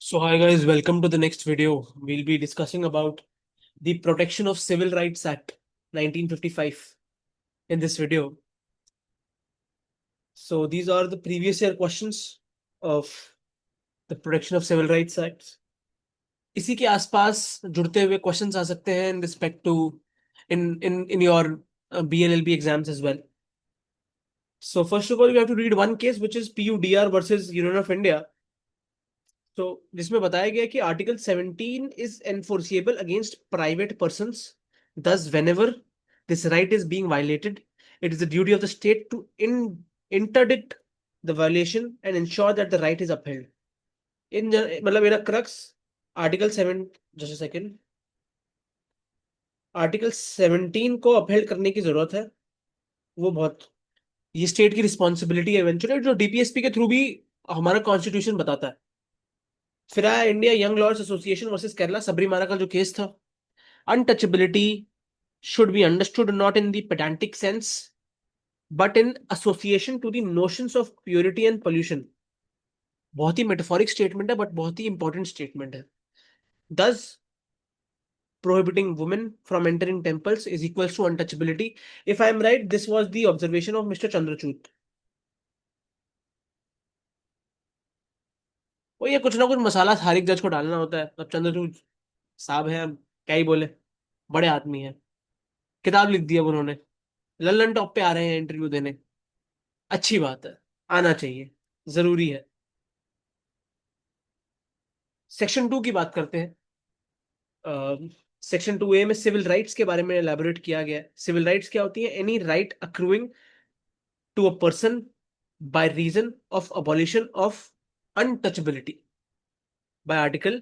So hi guys, welcome to the next video. We'll be discussing about the Protection of Civil Rights Act 1955 in this video. So these are the previous year questions of the Protection of Civil Rights Act. इसी के आसपास जुड़ते हुए questions आ सकते हैं in respect to in your BLLB exams as well. So first of all, you have to read one case which is PUDR versus Union of India. तो जिसमें बताया गया कि article 17 is enforceable against private persons thus whenever this right is being violated it is the duty of the state to interdict the violation and ensure that the right is upheld in मतलब मेरा crux article 7 just second article 17 को upheld करने की जरूरत है। वो बहुत ये स्टेट की रिस्पॉन्सिबिलिटी है इवेंचुअली, जो डीपीएसपी के थ्रू भी हमारा कॉन्स्टिट्यूशन बताता है। फिर आया India young lords association versus Kerala Sabarimala का जो केस था। Untouchability should be understood not in the pedantic sense but in association to the notions of purity and pollution। बहुत ही मेटाफोरिक स्टेटमेंट है बट बहुत ही इंपॉर्टेंट स्टेटमेंट है। thus prohibiting women from entering temples is equals to untouchability। if I am right, this was the observation of Mr. Chandrachud। वो ये कुछ ना कुछ मसाला थारिक जज को डालना होता है। अब चंद्रचूड़ साहब है, क्या ही बोले, बड़े आदमी है, किताब लिख दी अब उन्होंने, लल्लन टॉप पे आ रहे हैं इंटरव्यू देने। अच्छी बात है, आना चाहिए, जरूरी है। सेक्शन 2 की बात करते हैं। सेक्शन 2A में सिविल राइट्स के बारे में एलैबोरेट किया गया है। सिविल राइट्स क्या होती है? Any right accruing to a person by reason of abolition of untouchability by article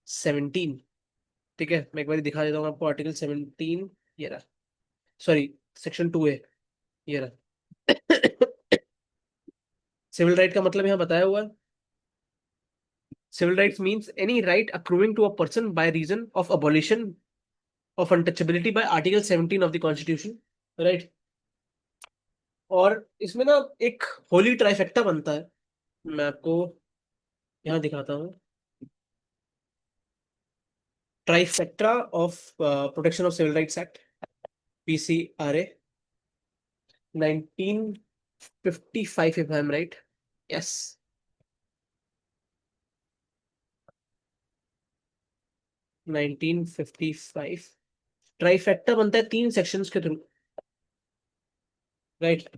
17। ठीक है, मैं एक बार दिखा देता हूँ आपको आर्टिकल 17। ये रहा, सॉरी, सेक्शन 2A ये रहा। सिविल राइट का मतलब यहाँ बताया हुआ है। Civil rights means any right accruing to a person by reason of abolition of untouchability by Article 17 of the Constitution, right? और इसमें ना एक होली ट्राइफेक्टा बनता है। मैं आपको यहाँ दिखाता हूँ। Trifecta of protection of civil rights act, PCRA 1955 if I am right। yes, 1955 trifecta बनता है 3 सेक्शंस के थ्रू, राइट।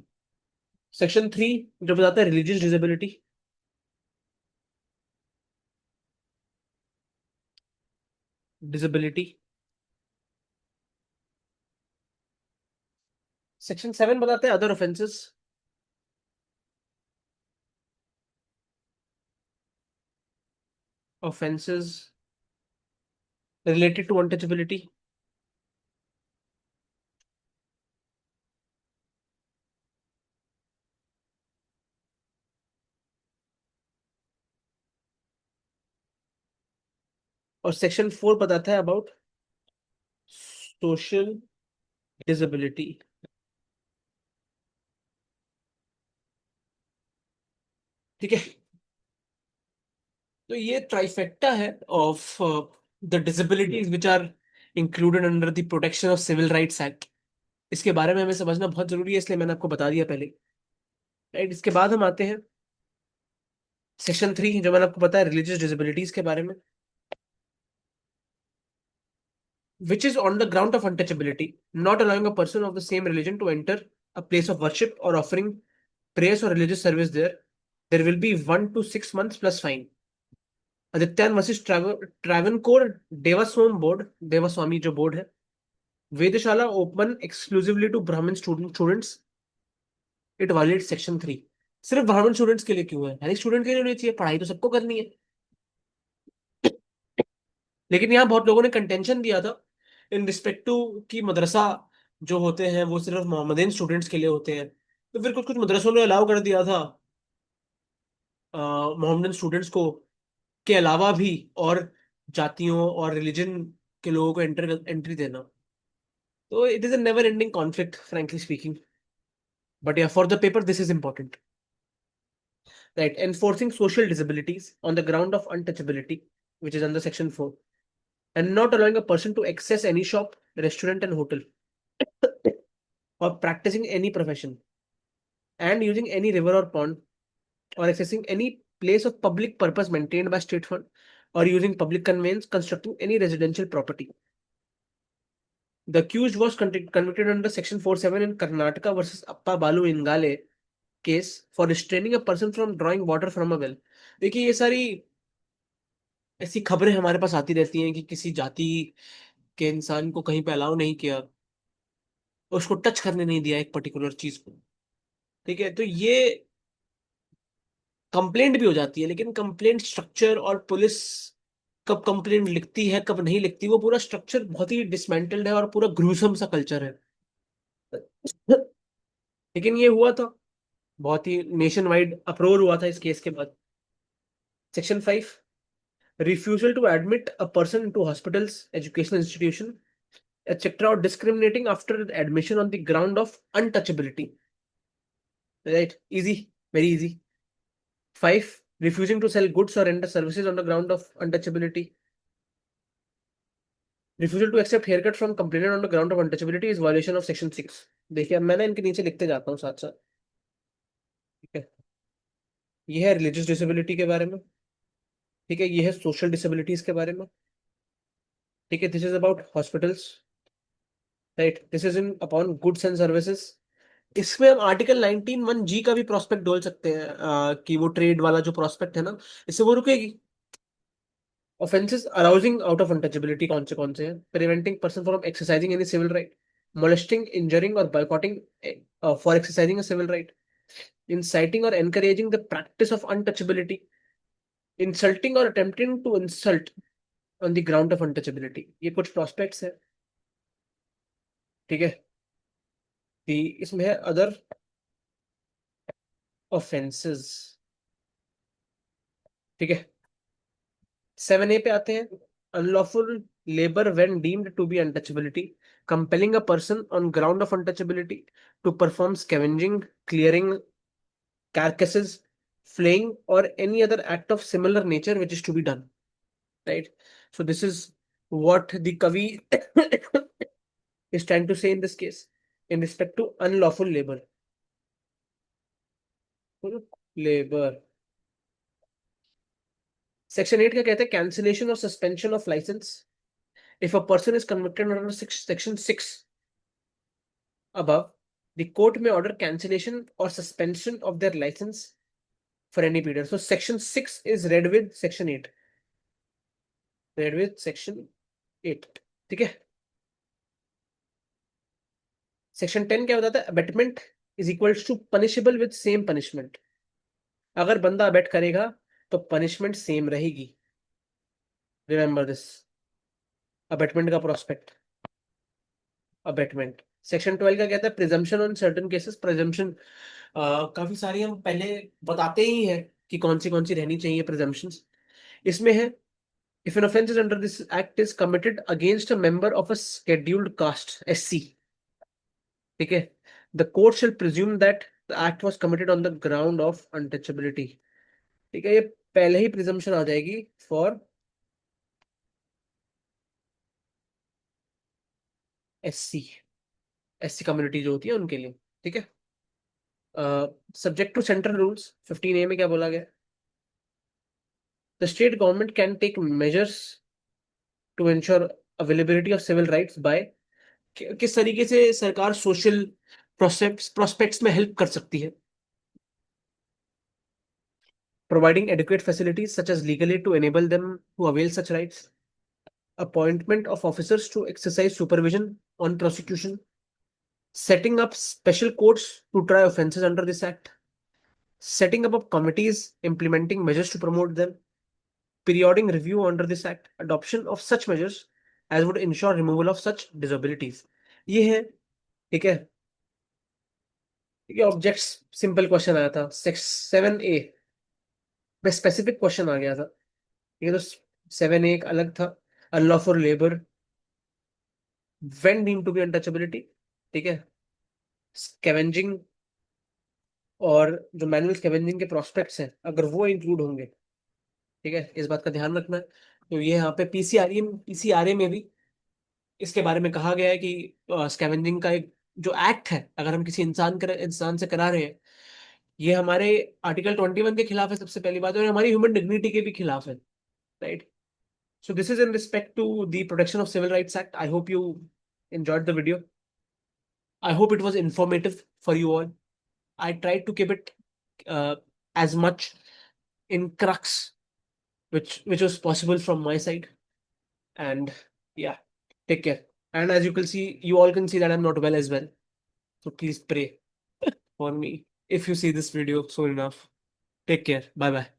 सेक्शन 3 जो बताता है रिलीजियस डिसेबिलिटी, डिसेबिलिटी। सेक्शन 7 बताते हैं other offences, offences related to untouchability. और सेक्शन 4 बताता है अबाउट सोशल डिसेबिलिटी। ठीक है, तो ये ट्राइफेक्टा है of the disabilities which are included under the protection of civil rights act. इसके बारे में हमें समझना बहुत जरूरी है, इसलिए मैंने आपको बता दिया पहले, राइट। इसके बाद हम आते हैं सेक्शन 3 जो मैंने आपको बताया रिलीजियस डिसेबिलिटीज के बारे में, which is on the ground of untouchability, not allowing a person of the same religion to enter a place of worship or offering prayers or religious service there, there will be 1 to 6 months plus fine। Adithyan वशिष्ठ Travancore Devaswom board, देवास्वामी जो board है, Vedashala open exclusively to Brahmin students, it violate section 3। सिर्फ ब्राह्मण students के लिए क्यों है? हर एक स्टूडेंट के लिए होनी चाहिए, पढ़ाई तो सबको करनी है। लेकिन यहाँ बहुत लोगों ने कंटेंशन दिया था इन रिस्पेक्ट टू कि मदरसा जो होते हैं वो सिर्फ मोहम्मदन स्टूडेंट्स के लिए होते हैं। तो फिर कुछ कुछ मदरसों ने अलाउ कर दिया था मोहम्मदन स्टूडेंट्स को के अलावा भी और जातियों और रिलीजन के लोगों को एंट्री देना। तो it is a never ending conflict frankly speaking, but yeah for the paper this is important. right? Enforcing social disabilities on the ground of untouchability, which is under section 4, and not allowing a person to access any shop, restaurant, and hotel, or practicing any profession, and using any river or pond, or accessing any place of public purpose maintained by state fund, or using public conveyance, constructing any residential property. The accused was convicted under section 47 in Karnataka versus Appa Balu Ingale case for restraining a person from drawing water from a well. देखिए ये सारी ऐसी खबरें हमारे पास आती रहती हैं कि किसी जाति के इंसान को कहीं पे अलाउ नहीं किया, उसको टच करने नहीं दिया एक पर्टिकुलर चीज को। ठीक है, तो ये कंप्लेंट भी हो जाती है, लेकिन कंप्लेंट स्ट्रक्चर और पुलिस कब कंप्लेंट लिखती है कब नहीं लिखती, वो पूरा स्ट्रक्चर बहुत ही डिसमेंटल्ड है और पूरा ग्रूसम सा कल्चर है। लेकिन ये हुआ था, बहुत ही नेशन वाइड अप्रोर हुआ था इस केस के बाद। Section 5, refusal to admit a person into hospitals, educational institution, etc., or discriminating after admission on the ground of untouchability. Right? Easy, very easy. 5, refusing to sell goods or render services on the ground of untouchability. Refusal to accept haircut from complainant on the ground of untouchability is violation of section 6. देखिए अब मैं ना इनके नीचे लिखते जाता हूँ साथ साथ। ठीक है, ये है रिलीजियस डिसेबिलिटी के बारे में। ठीक है, ये है सोशल डिसेबिलिटीज के बारे में। ठीक है, this is about hospitals, right? This is in upon goods and services. इसमें हम आर्टिकल 19(1)(g) का भी प्रोस्पेक्ट बोल सकते हैं, कि वो ट्रेड वाला जो प्रोस्पेक्ट है ना, इससे वो रुकेगी। Offences arousing out of untouchability कौन से हैं? Preventing person from exercising any civil right, molesting, injuring और boycotting for exercising a civil right, inciting or encouraging the practice of untouchability, insulting or attempting to insult on the ground of untouchability। ये कुछ prospects है। ठीक है, इसमें है other offences. ठीक है, 7A पे आते हैं। Unlawful labour when deemed to be untouchability, compelling a person on ground of untouchability to perform scavenging, clearing carcasses, flaying, or any other act of similar nature which is to be done, right? So this is what the Kavi is trying to say in this case in respect to unlawful labor। Labour section 8 क्या कहते हैं? Cancellation और suspension of licence. If a person is convicted under section 6 above, the court may order cancellation or suspension of their license for any period। So section 6 is read with section 8, read with section 8। ठीक है, section 10 क्या बताता है? Abetment is equals to punishable with same punishment. अगर बंदा abet करेगा तो punishment same रहेगी। रिमेंबर दिस, अबेटमेंट का प्रोस्पेक्ट, अबेटमेंट। सेक्शन 12 का कहता है presumption on certain cases. Presumption काफी सारी हम पहले बताते ही हैं कि कौन सी रहनी चाहिए प्रिजम्पशंस। इसमें है, if an offence is under this act is committed against a member of a scheduled caste, SC, ठीक है, the court shell presume that the act was committed on the ground of untouchability. ठीक है, ये पहले ही presumption आ जाएगी for SC community जो होती है उनके लिए। ठीक है, subject to central rules. 15A में क्या बोला गया? The state government can take measures to ensure availability of civil rights by, किस तरीके से सरकार सोशल प्रोस्पेक्ट्स में हेल्प कर सकती है? Providing adequate facilities such as legal aid to enable them to avail such rights, appointment of officers to exercise supervision on prosecution, setting up special courts to try offences under this act, setting up of committees implementing measures to promote them, periodic review under this act, adoption of such measures as would ensure removal of such disabilities। ये है। ठीक है, ये objects simple question आया था 7A में, specific question आ गया था। ये तो 7A एक अलग था, unlawful labour when deemed to be untouchability। ठीक है, स्कैवेंजिंग, और जो मैनुअल स्कैवेंजिंग के प्रोस्पेक्ट्स हैं अगर वो इंक्लूड होंगे, ठीक है, इस बात का ध्यान रखना है। तो ये यहाँ पे पीसीआरए में भी इसके बारे में कहा गया है कि स्कैवेंजिंग का एक जो एक्ट है अगर हम किसी इंसान से करा रहे हैं, ये हमारे आर्टिकल 21 के खिलाफ है सबसे पहली बात, और हमारी ह्यूमन डिग्निटी के भी खिलाफ है, right? So this is in respect to the Protection of Civil Rights Act. I hope you enjoyed the video. I hope it was informative for you all. I tried to keep it uh, as much in crux which was possible from my side. And yeah, take care. And as you can see, you all can see that I'm not well as well. So please pray for me if you see this video soon enough. Take care. Bye bye.